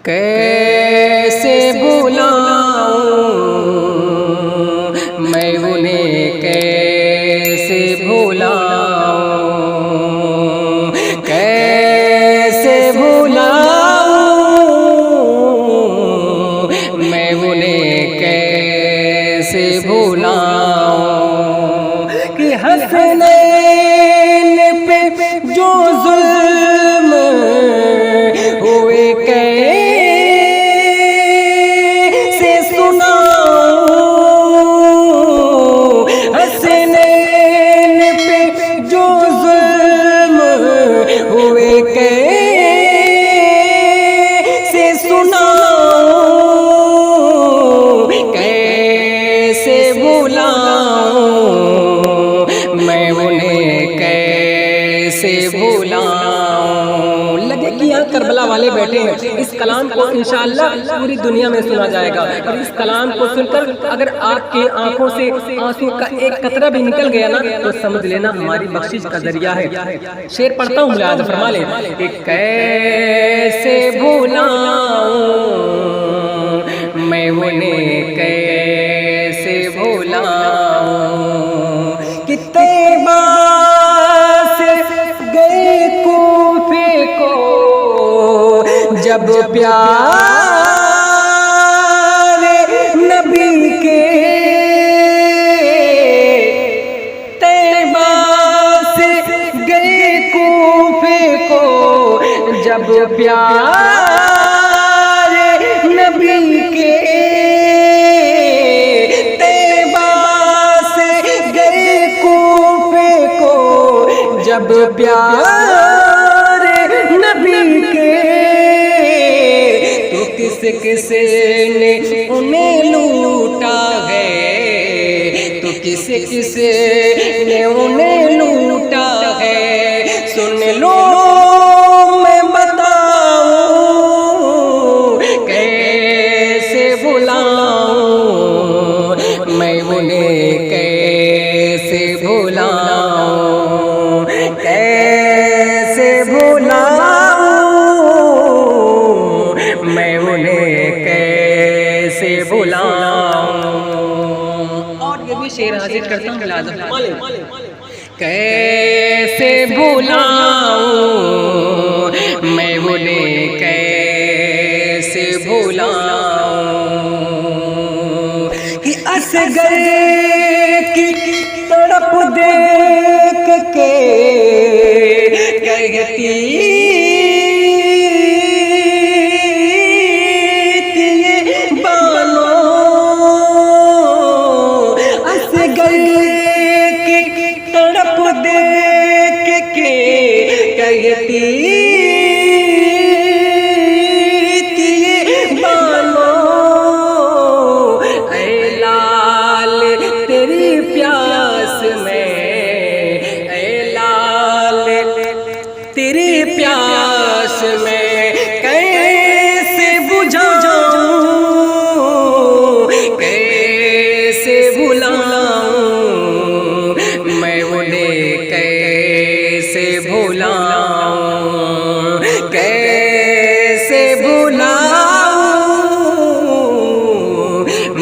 کیسے بھلاؤں میں انہیں کیسے بھلاؤں کیسے بھلاؤں میں انہیں کیسے بھلاؤں کہ حسنین پہ جو ظلم ہوئے کیسے سناؤں حسنین پہ جو ظلم ہوئے کیسے سناؤں کیسے بھلاؤں میں انہیں کیسے بھلاؤں لگے کہ یہاں کربلا والے بیٹھے ہیں اس کلام کو انشاءاللہ پوری دنیا میں سنا جائے گا اور اس کلام کو سن کر اگر آپ کی آنکھوں سے آنسو کا ایک قطرہ بھی نکل گیا نا تو سمجھ لینا ہماری بخشش کا ذریعہ ہے شعر پڑھتا ہوں ملاحظہ فرما لیں کہ کیسے بھلاؤں میں انہیں کیسے بھلاؤں کہ طیبہ سے گئے کوفے کو جب پیارے نبی کے طیبہ سے گئے کوفے کو جب پیارے نبی کے طیبہ سے گئے کوفے کو جب پیارے نبی کے تو کس کس نے انہیں لوٹا ہے تو کس کس نے انہیں لوٹا ہے سن لو میں بتاؤں کیسے بھلاؤں میں انہیں کیسے بھلاؤں کیسے بھلاؤں میں انہیں کیسے بھلاؤں اور یہ بھی شعر حاضر کرتا ہوں ملاحظہ فرما لیں کیسے بھلاؤں میں انہیں کیسے بھلاؤں کہ اصغر کی تڑپ دیکھ کے کہتی تیری پیاس میں کیسے بجھاؤں کیسے بھلاؤں میں انہیں کیسے بھلاؤں کیسے بھلاؤں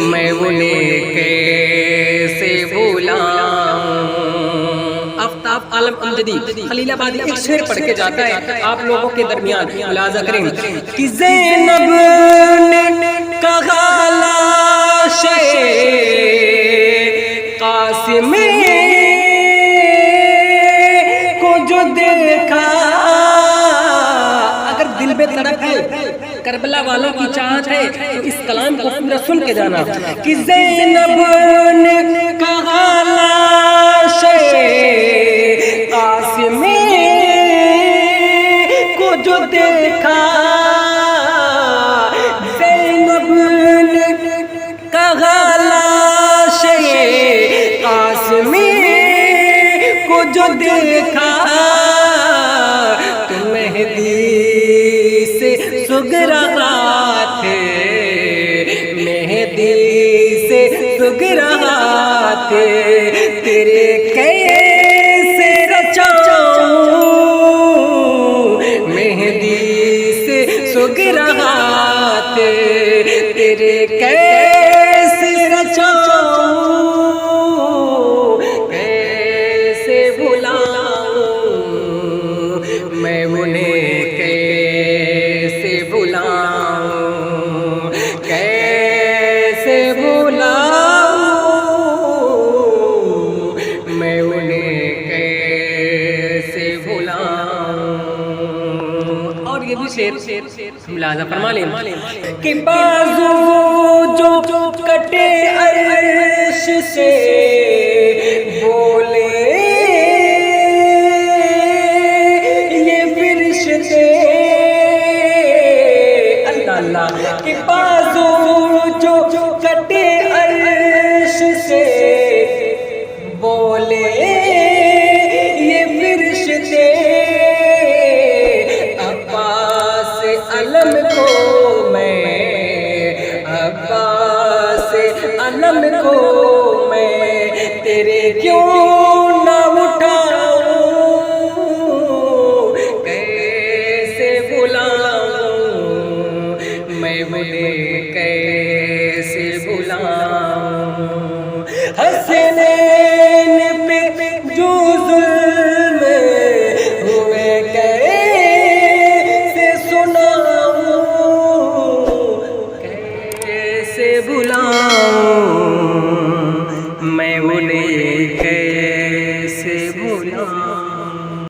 میں انہیں کیسے بھلاؤں آفتاب عالم امجدی خلیل آبادی ایک شعر پڑھ کے جاتا ہے آپ لوگوں کے درمیان ملاحظہ کریں کہ زینب نے کہا لاش قاسم کو جو دیکھا اگر دل میں تڑپ ہے کربلا والوں کی چاہت ہے تو اس کلام کو پورا سن کے جانا کہ زینب نے کہا لاش قاسم کو جو دیکھا زینب نے کہا لاش قاسم کو جو دیکھا تو مہدی سے سگرا تھے مہدی سے سگرا تھے تیرے کیسے رچاؤں مہدی سے سگرا رہا تیرے کیسے سجاؤں، کیسے بھلاؤں میں انہیں، کیسے بھلاؤں، کیسے بھلاؤں میں انہیں، کیسے بھلاؤں۔ اور یہ بھی شعر ملاحظہ فرما لیں کہ بازو جو کٹے عرش سے بولے یہ فرشتے، اللہ اللہ، کہ بازو جو کٹے عرش سے بولے یہ فرشتے، عباس علم کو میں، عباس علم کو میں تیرے کیوں نہ اٹھاؤں، کیسے بلاؤں میں انہیں، کیسے بلاؤں۔ ہنسے